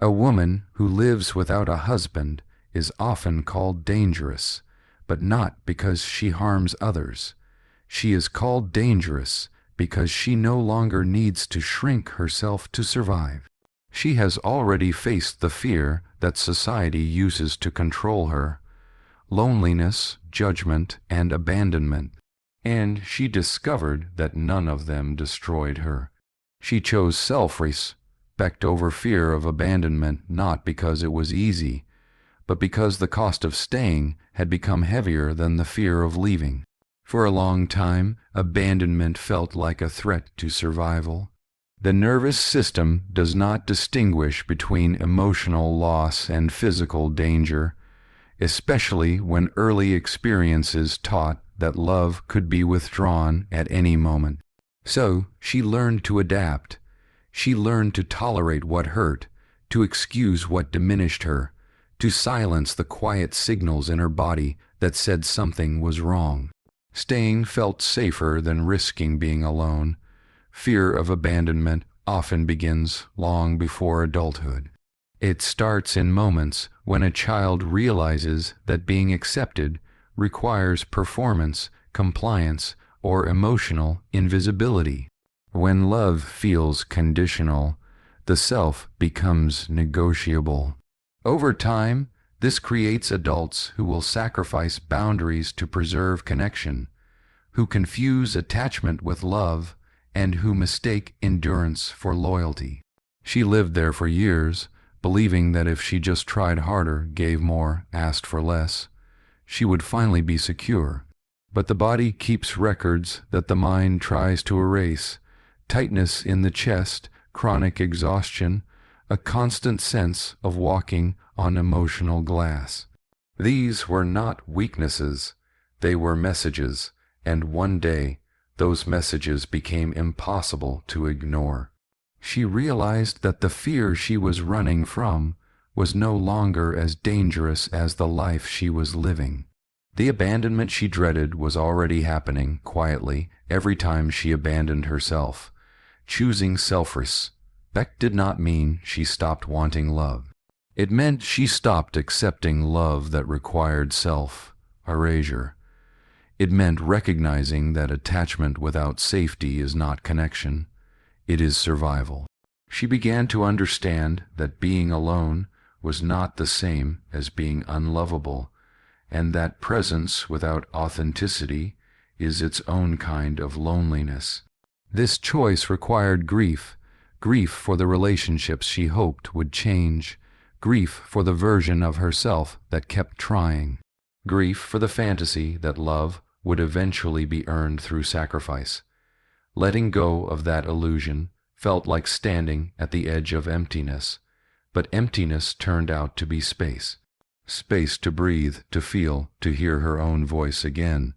A woman who lives without a husband is often called dangerous, but not because she harms others. She is called dangerous because she no longer needs to shrink herself to survive. She has already faced the fear that society uses to control her: loneliness, judgment, and abandonment. And she discovered that none of them destroyed her. She chose self-respect over fear of abandonment, not because it was easy, but because the cost of staying had become heavier than the fear of leaving. For a long time, abandonment felt like a threat to survival. The nervous system does not distinguish between emotional loss and physical danger, especially when early experiences taught that love could be withdrawn at any moment. So she learned to adapt. She learned to tolerate what hurt, to excuse what diminished her, to silence the quiet signals in her body that said something was wrong. Staying felt safer than risking being alone. Fear of abandonment often begins long before adulthood. It starts in moments when a child realizes that being accepted requires performance, compliance, or emotional invisibility. When love feels conditional, the self becomes negotiable. Over time, this creates adults who will sacrifice boundaries to preserve connection, who confuse attachment with love, and who mistake endurance for loyalty. She lived there for years, believing that if she just tried harder, gave more, asked for less, she would finally be secure. But the body keeps records that the mind tries to erase: tightness in the chest, chronic exhaustion, a constant sense of walking on emotional glass. These were not weaknesses, they were messages, and one day those messages became impossible to ignore. She realized that the fear she was running from was no longer as dangerous as the life she was living. The abandonment she dreaded was already happening quietly every time she abandoned herself. Choosing self-respect did not mean she stopped wanting love. It meant she stopped accepting love that required self-erasure. It meant recognizing that attachment without safety is not connection, it is survival. She began to understand that being alone was not the same as being unlovable, and that presence without authenticity is its own kind of loneliness. This choice required grief for the relationships she hoped would change, grief for the version of herself that kept trying, grief for the fantasy that love would eventually be earned through sacrifice. Letting go of that illusion felt like standing at the edge of emptiness, but emptiness turned out to be space. Space to breathe, to feel, to hear her own voice again.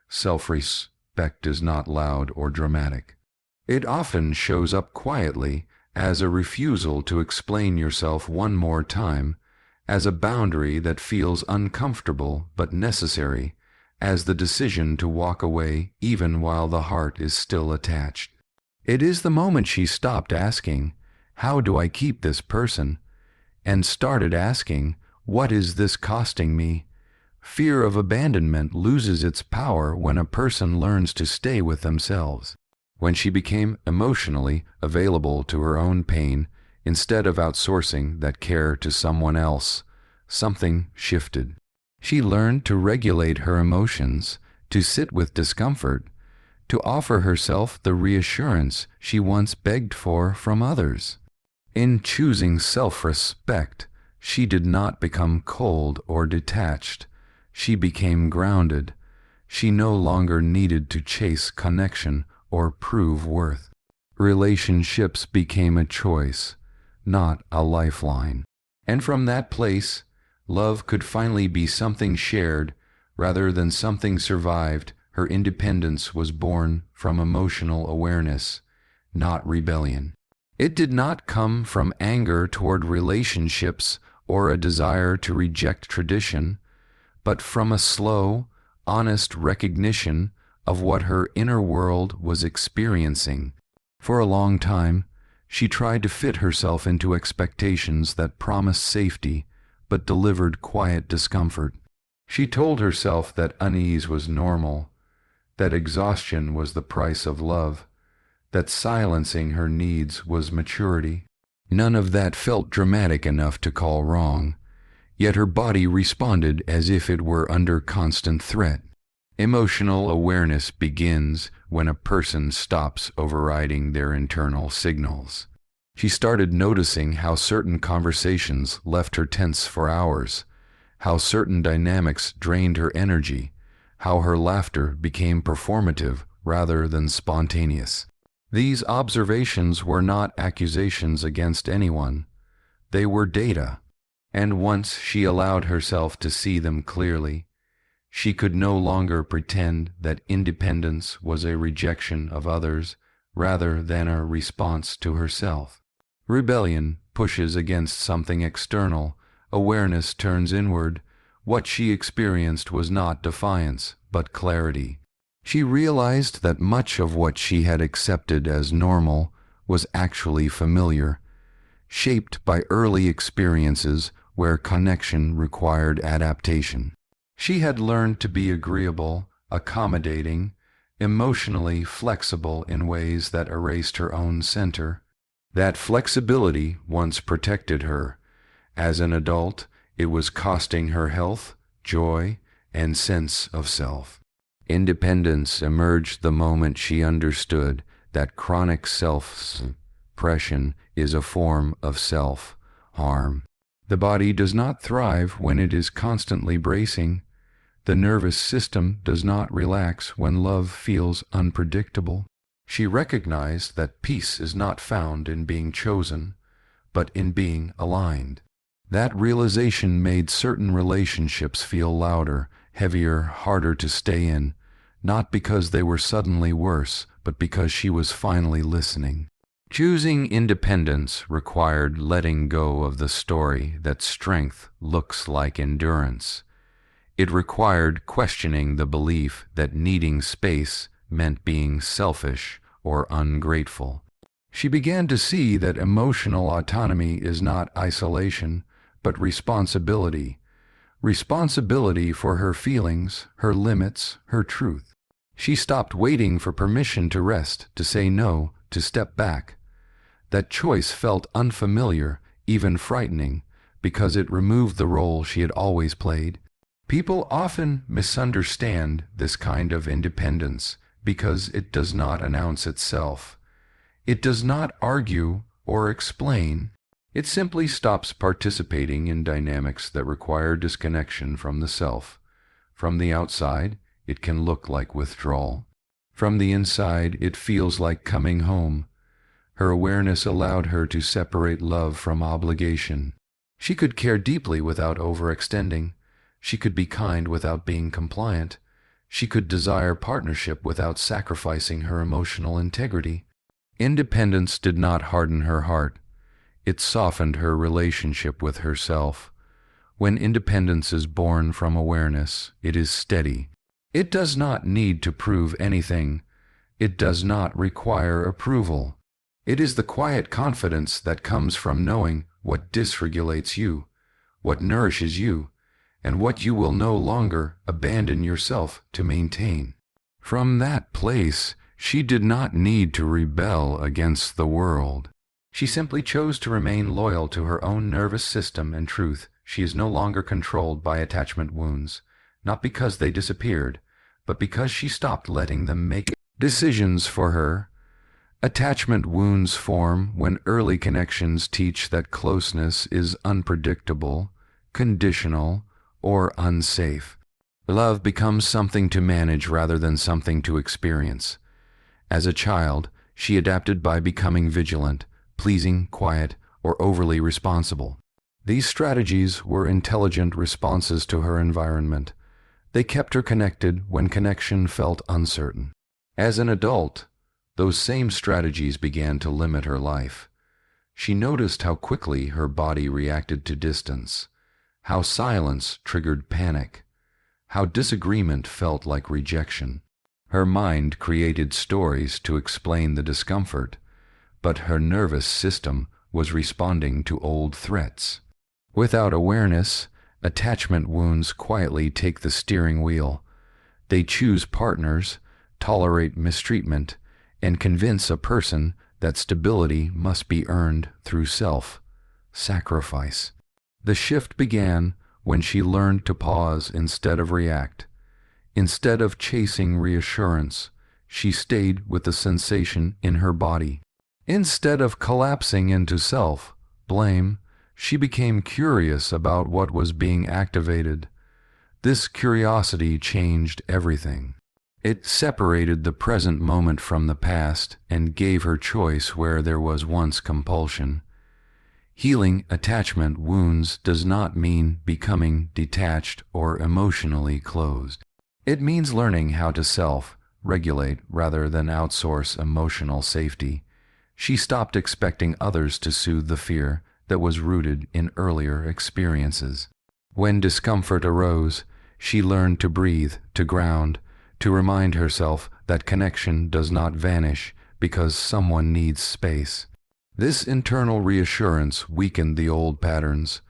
Self-respect is not loud or dramatic. It often shows up quietly, as a refusal to explain yourself one more time, as a boundary that feels uncomfortable but necessary, as the decision to walk away even while the heart is still attached. It is the moment she stopped asking, "How do I keep this person?" and started asking, "What is this costing me?" Fear of abandonment loses its power when a person learns to stay with themselves. When she became emotionally available to her own pain, instead of outsourcing that care to someone else, something shifted. She learned to regulate her emotions, to sit with discomfort, to offer herself the reassurance she once begged for from others. In choosing self-respect, she did not become cold or detached. She became grounded. She no longer needed to chase connection or prove worth. Relationships became a choice, not a lifeline. And from that place, love could finally be something shared rather than something survived. Her independence was born from emotional awareness, not rebellion. It did not come from anger toward relationships or a desire to reject tradition, but from a slow, honest recognition of what her inner world was experiencing. For a long time, She tried to fit herself into expectations that promised safety but delivered quiet discomfort. She told herself that unease was normal, that exhaustion was the price of love, that silencing her needs was maturity. None of that felt dramatic enough to call wrong, yet her body responded as if it were under constant threat. Emotional awareness begins when a person stops overriding their internal signals. She started noticing how certain conversations left her tense for hours, how certain dynamics drained her energy, how her laughter became performative rather than spontaneous. These observations were not accusations against anyone. They were data, and once she allowed herself to see them clearly, she could no longer pretend that independence was a rejection of others rather than a response to herself. Rebellion pushes against something external. Awareness turns inward. What she experienced was not defiance, but clarity. She realized that much of what she had accepted as normal was actually familiar, shaped by early experiences where connection required adaptation. She had learned to be agreeable, accommodating, emotionally flexible in ways that erased her own center. That flexibility once protected her. As an adult, it was costing her health, joy, and sense of self. Independence emerged the moment she understood that chronic self-suppression is a form of self-harm. The body does not thrive when it is constantly bracing. The nervous system does not relax when love feels unpredictable. She recognized that peace is not found in being chosen, but in being aligned. That realization made certain relationships feel louder, heavier, harder to stay in, not because they were suddenly worse, but because she was finally listening. Choosing independence required letting go of the story that strength looks like endurance. It required questioning the belief that needing space meant being selfish or ungrateful. She began to see that emotional autonomy is not isolation, but responsibility. Responsibility for her feelings, her limits, her truth. She stopped waiting for permission to rest, to say no, to step back. That choice felt unfamiliar, even frightening, because it removed the role she had always played. People often misunderstand this kind of independence because it does not announce itself. It does not argue or explain. It simply stops participating in dynamics that require disconnection from the self. From the outside, it can look like withdrawal. From the inside, it feels like coming home. Her awareness allowed her to separate love from obligation. She could care deeply without overextending. She could be kind without being compliant. She could desire partnership without sacrificing her emotional integrity. Independence did not harden her heart. It softened her relationship with herself. When independence is born from awareness, it is steady. It does not need to prove anything. It does not require approval. It is the quiet confidence that comes from knowing what dysregulates you, what nourishes you, and what you will no longer abandon yourself to maintain. From that place, she did not need to rebel against the world. She simply chose to remain loyal to her own nervous system and truth. She is no longer controlled by attachment wounds, not because they disappeared, but because she stopped letting them make decisions for her. Attachment wounds form when early connections teach that closeness is unpredictable, conditional, or unsafe. Love becomes something to manage rather than something to experience. As a child, she adapted by becoming vigilant, pleasing, quiet, or overly responsible. These strategies were intelligent responses to her environment. They kept her connected when connection felt uncertain. As an adult, those same strategies began to limit her life. She noticed how quickly her body reacted to distance, how silence triggered panic, how disagreement felt like rejection. Her mind created stories to explain the discomfort, but her nervous system was responding to old threats. Without awareness, attachment wounds quietly take the steering wheel. They choose partners, tolerate mistreatment, and convince a person that stability must be earned through self-sacrifice. The shift began when she learned to pause instead of react. Instead of chasing reassurance, she stayed with the sensation in her body. Instead of collapsing into self-blame, she became curious about what was being activated. This curiosity changed everything. It separated the present moment from the past and gave her choice where there was once compulsion. Healing attachment wounds does not mean becoming detached or emotionally closed. It means learning how to self-regulate rather than outsource emotional safety. She stopped expecting others to soothe the fear that was rooted in earlier experiences. When discomfort arose, she learned to breathe, to ground, to remind herself that connection does not vanish because someone needs space. This internal reassurance weakened the old patterns.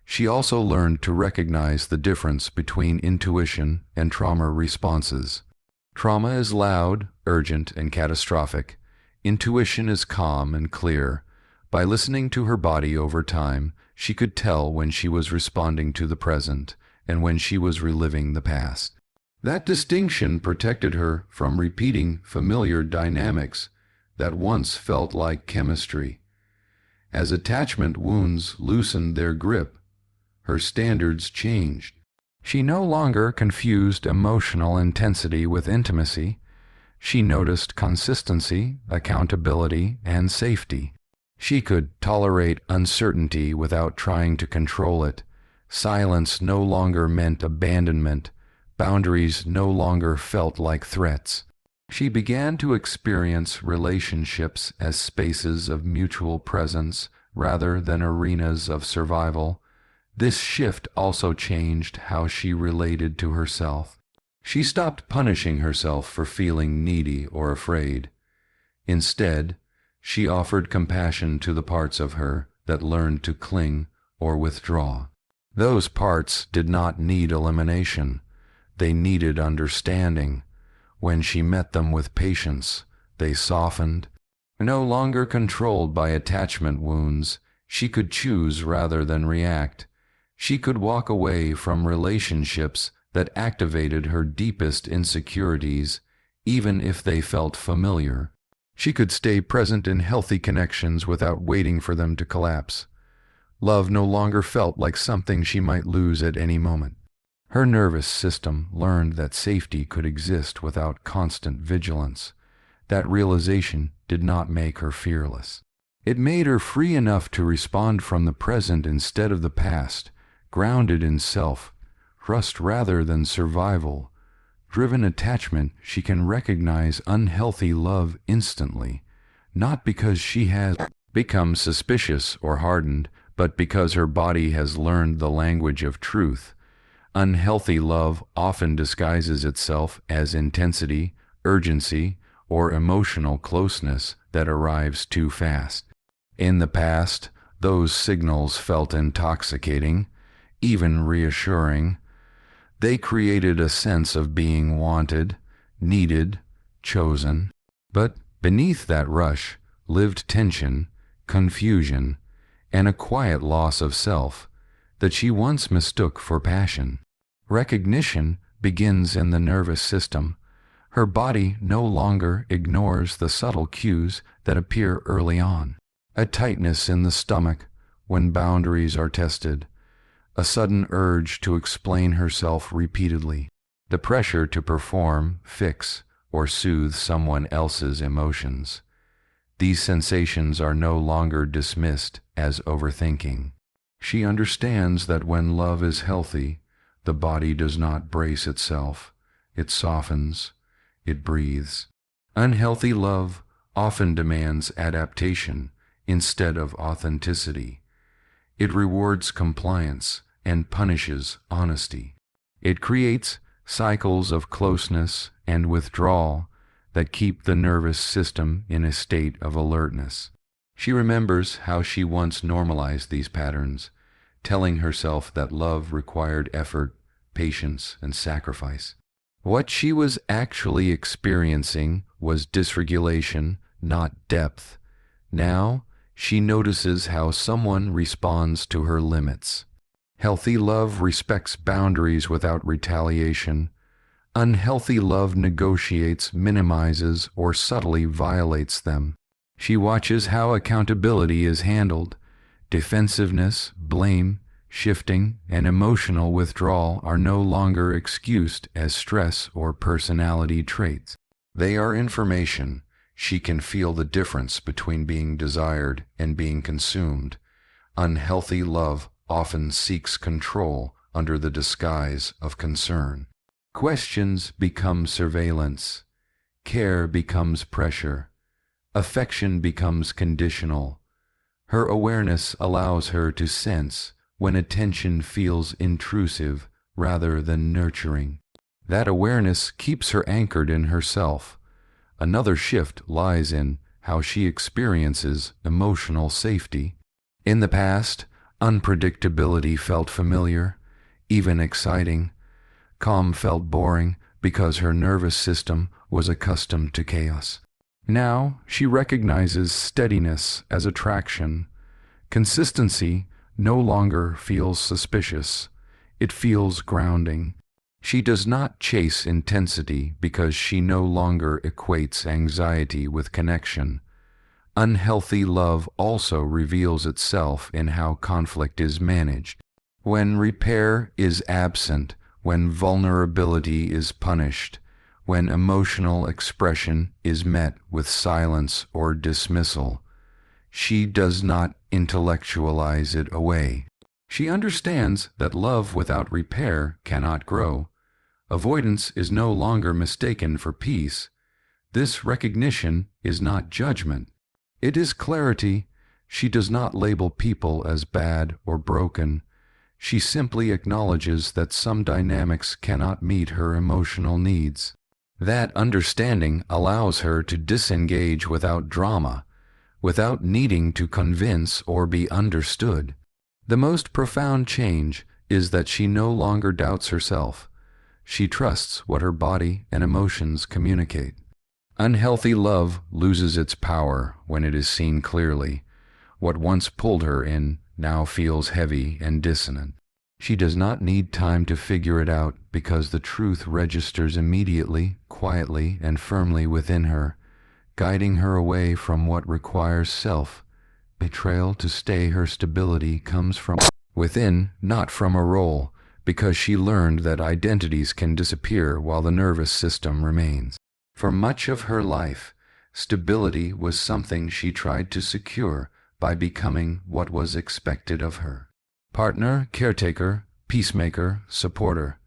She also learned to recognize the difference between intuition and trauma responses. Trauma is loud, urgent, and catastrophic. Intuition is calm and clear. By listening to her body over time, she could tell when she was responding to the present and when she was reliving the past. That distinction protected her from repeating familiar dynamics that once felt like chemistry. As attachment wounds loosened their grip, her standards changed. She no longer confused emotional intensity with intimacy. She noticed consistency, accountability, and safety. She could tolerate uncertainty without trying to control it. Silence no longer meant abandonment. Boundaries no longer felt like threats. She began to experience relationships as spaces of mutual presence rather than arenas of survival. This shift also changed how she related to herself. She stopped punishing herself for feeling needy or afraid. Instead, she offered compassion to the parts of her that learned to cling or withdraw. Those parts did not need elimination. They needed understanding. When she met them with patience, they softened. No longer controlled by attachment wounds, she could choose rather than react. She could walk away from relationships that activated her deepest insecurities, even if they felt familiar. She could stay present in healthy connections without waiting for them to collapse. Love no longer felt like something she might lose at any moment. Her nervous system learned that safety could exist without constant vigilance. That realization did not make her fearless. It made her free enough to respond from the present instead of the past, grounded in self-trust rather than survival. Driven attachment, she can recognize unhealthy love instantly, not because she has become suspicious or hardened, but because her body has learned the language of truth. Unhealthy love often disguises itself as intensity, urgency, or emotional closeness that arrives too fast. In the past, those signals felt intoxicating, even reassuring. They created a sense of being wanted, needed, chosen. But beneath that rush lived tension, confusion, and a quiet loss of self that she once mistook for passion. Recognition begins in the nervous system. Her body no longer ignores the subtle cues that appear early on. A tightness in the stomach when boundaries are tested. A sudden urge to explain herself repeatedly. The pressure to perform, fix, or soothe someone else's emotions. These sensations are no longer dismissed as overthinking. She understands that when love is healthy, the body does not brace itself. It softens. It breathes. Unhealthy love often demands adaptation instead of authenticity. It rewards compliance and punishes honesty. It creates cycles of closeness and withdrawal that keep the nervous system in a state of alertness. She remembers how she once normalized these patterns, telling herself that love required effort, patience, and sacrifice. What she was actually experiencing was dysregulation, not depth. Now, she notices how someone responds to her limits. Healthy love respects boundaries without retaliation. Unhealthy love negotiates, minimizes, or subtly violates them. She watches how accountability is handled. Defensiveness, blame, shifting, and emotional withdrawal are no longer excused as stress or personality traits. They are information. She can feel the difference between being desired and being consumed. Unhealthy love often seeks control under the disguise of concern. Questions become surveillance. Care becomes pressure. Affection becomes conditional. Her awareness allows her to sense when attention feels intrusive rather than nurturing. That awareness keeps her anchored in herself. Another shift lies in how she experiences emotional safety. In the past, unpredictability felt familiar, even exciting. Calm felt boring because her nervous system was accustomed to chaos. Now she recognizes steadiness as attraction. Consistency no longer feels suspicious. It feels grounding. She does not chase intensity because she no longer equates anxiety with connection. Unhealthy love also reveals itself in how conflict is managed. When repair is absent, when vulnerability is punished, when emotional expression is met with silence or dismissal, she does not intellectualize it away. She understands that love without repair cannot grow. Avoidance is no longer mistaken for peace. This recognition is not judgment. It is clarity. She does not label people as bad or broken. She simply acknowledges that some dynamics cannot meet her emotional needs. That understanding allows her to disengage without drama, without needing to convince or be understood. The most profound change is that she no longer doubts herself. She trusts what her body and emotions communicate. Unhealthy love loses its power when it is seen clearly. What once pulled her in now feels heavy and dissonant. She does not need time to figure it out because the truth registers immediately, quietly, and firmly within her, guiding her away from what requires self-betrayal to stay. Her stability comes from within, not from a role, because she learned that identities can disappear while the nervous system remains. For much of her life, stability was something she tried to secure by becoming what was expected of her. Partner, caretaker, peacemaker, supporter.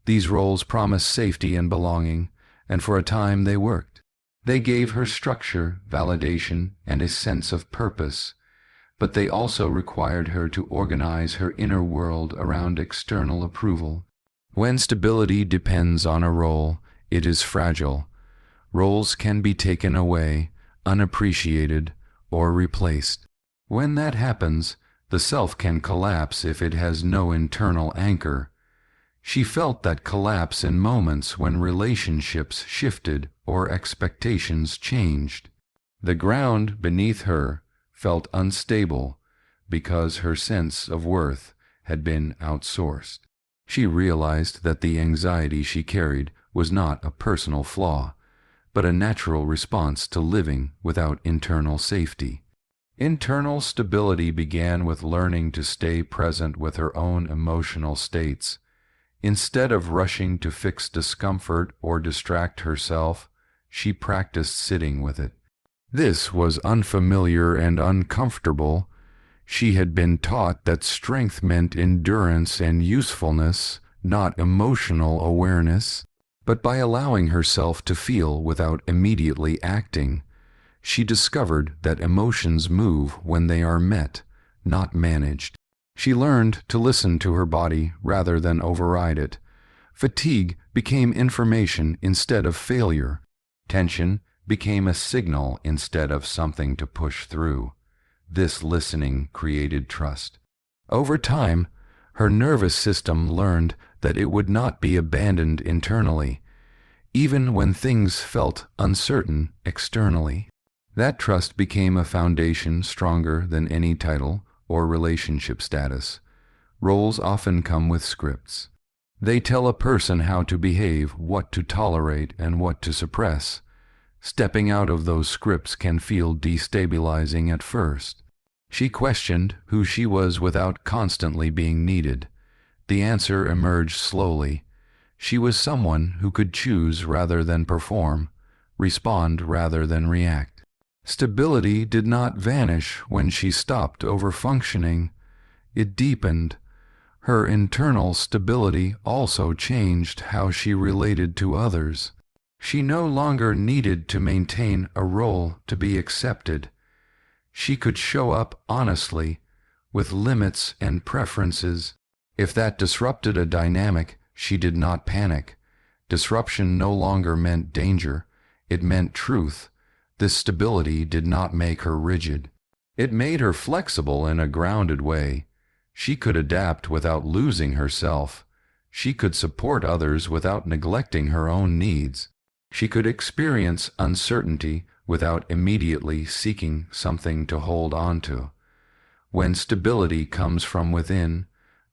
These roles promised safety and belonging, and for a time they worked. They gave her structure, validation, and a sense of purpose, but they also required her to organize her inner world around external approval. When stability depends on a role, it is fragile. Roles can be taken away, unappreciated, or replaced. When that happens, the self can collapse if it has no internal anchor. She felt that collapse in moments when relationships shifted or expectations changed. The ground beneath her felt unstable because her sense of worth had been outsourced. She realized that the anxiety she carried was not a personal flaw, but a natural response to living without internal safety. Internal stability began with learning to stay present with her own emotional states. Instead of rushing to fix discomfort or distract herself, she practiced sitting with it. This was unfamiliar and uncomfortable. She had been taught that strength meant endurance and usefulness, not emotional awareness. But by allowing herself to feel without immediately acting, she discovered that emotions move when they are met, not managed. She learned to listen to her body rather than override it. Fatigue became information instead of failure. Tension became a signal instead of something to push through. This listening created trust. Over time, her nervous system learned that it would not be abandoned internally, even when things felt uncertain externally. That trust became a foundation stronger than any title or relationship status. Roles often come with scripts. They tell a person how to behave, what to tolerate, and what to suppress. Stepping out of those scripts can feel destabilizing at first. She questioned who she was without constantly being needed. The answer emerged slowly. She was someone who could choose rather than perform, respond rather than react. Stability did not vanish when she stopped overfunctioning. It deepened. Her internal stability also changed how she related to others. She no longer needed to maintain a role to be accepted. She could show up honestly, with limits and preferences. If that disrupted a dynamic, she did not panic. Disruption no longer meant danger, it meant truth. This stability did not make her rigid. It made her flexible in a grounded way. She could adapt without losing herself. She could support others without neglecting her own needs. She could experience uncertainty without immediately seeking something to hold on to. When stability comes from within,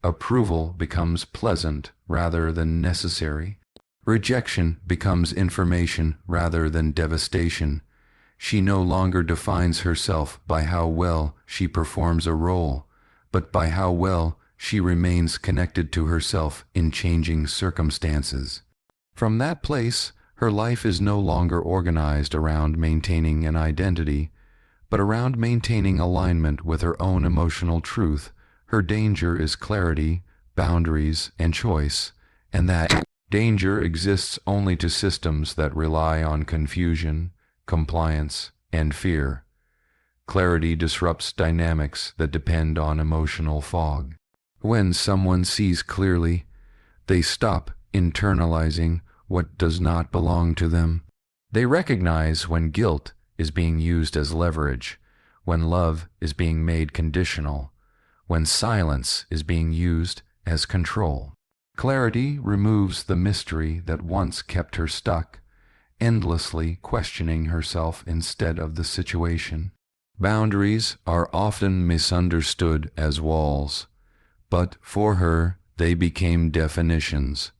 approval becomes pleasant rather than necessary. Rejection becomes information rather than devastation. She no longer defines herself by how well she performs a role, but by how well she remains connected to herself in changing circumstances. From that place, her life is no longer organized around maintaining an identity, but around maintaining alignment with her own emotional truth. Her danger is clarity, boundaries, and choice, and that danger exists only to systems that rely on confusion, compliance, and fear. Clarity disrupts dynamics that depend on emotional fog. When someone sees clearly, they stop internalizing what does not belong to them. They recognize when guilt is being used as leverage, when love is being made conditional, when silence is being used as control. Clarity removes the mystery that once kept her stuck, endlessly questioning herself instead of the situation. Boundaries are often misunderstood as walls, but for her they became definitions.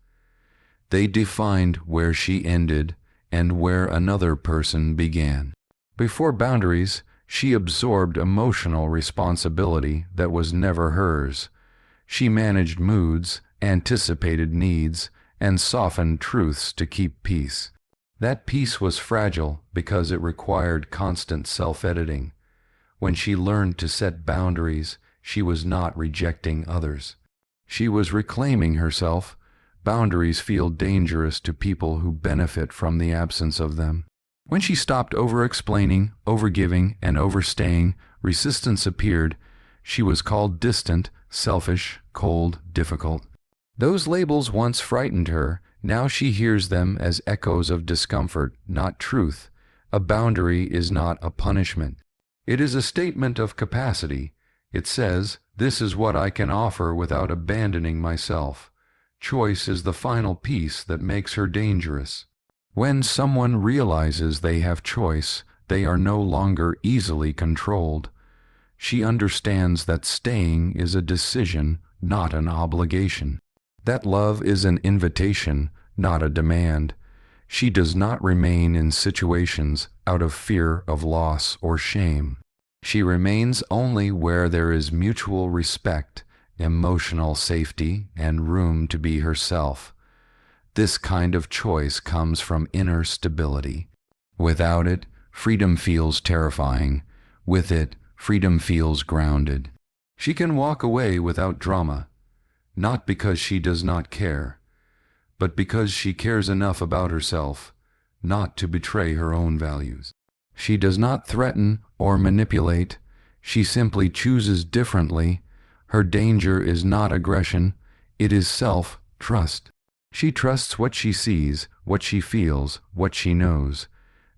They defined where she ended and where another person began. Before boundaries, she absorbed emotional responsibility that was never hers. She managed moods, anticipated needs, and softened truths to keep peace. That peace was fragile because it required constant self-editing. When she learned to set boundaries, she was not rejecting others. She was reclaiming herself. Boundaries feel dangerous to people who benefit from the absence of them. When she stopped over-explaining, over-giving, and overstaying, resistance appeared. She was called distant, selfish, cold, difficult. Those labels once frightened her. Now she hears them as echoes of discomfort, not truth. A boundary is not a punishment. It is a statement of capacity. It says, "This is what I can offer without abandoning myself." Choice is the final piece that makes her dangerous. When someone realizes they have choice, they are no longer easily controlled. She understands that staying is a decision, not an obligation. That love is an invitation, not a demand. She does not remain in situations out of fear of loss or shame. She remains only where there is mutual respect, emotional safety, and room to be herself. This kind of choice comes from inner stability. Without it, freedom feels terrifying. With it, freedom feels grounded. She can walk away without drama, not because she does not care, but because she cares enough about herself not to betray her own values. She does not threaten or manipulate. She simply chooses differently. Her danger is not aggression, it is self-trust. She trusts what she sees, what she feels, what she knows.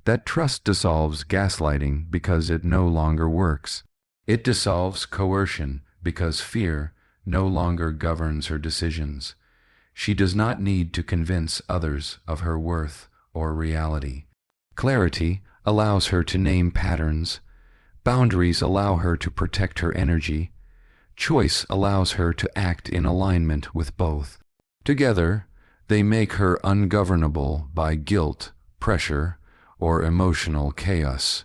That trust dissolves gaslighting because it no longer works. It dissolves coercion because fear no longer governs her decisions. She does not need to convince others of her worth or reality. Clarity allows her to name patterns. Boundaries allow her to protect her energy. Choice allows her to act in alignment with both. Together, they make her ungovernable by guilt, pressure, or emotional chaos.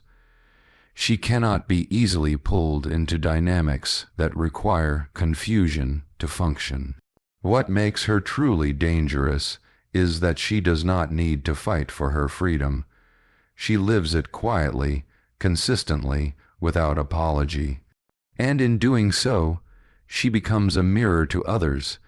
She cannot be easily pulled into dynamics that require confusion to function. What makes her truly dangerous is that she does not need to fight for her freedom. She lives it quietly, consistently, without apology. And in doing so, she becomes a mirror to others,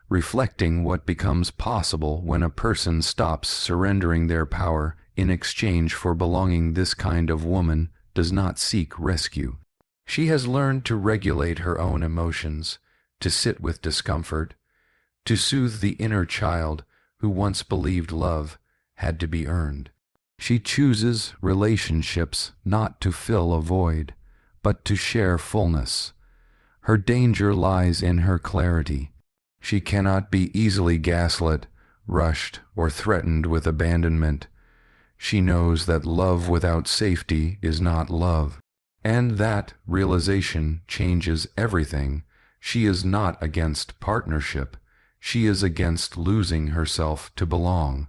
reflecting what becomes possible when a person stops surrendering their power in exchange for belonging. This kind of woman does not seek rescue. She has learned to regulate her own emotions, to sit with discomfort, to soothe the inner child who once believed love had to be earned. She chooses relationships not to fill a void, but to share fullness. Her danger lies in her clarity. She cannot be easily gaslit, rushed, or threatened with abandonment. She knows that love without safety is not love, and that realization changes everything. She is not against partnership. She is against losing herself to belong.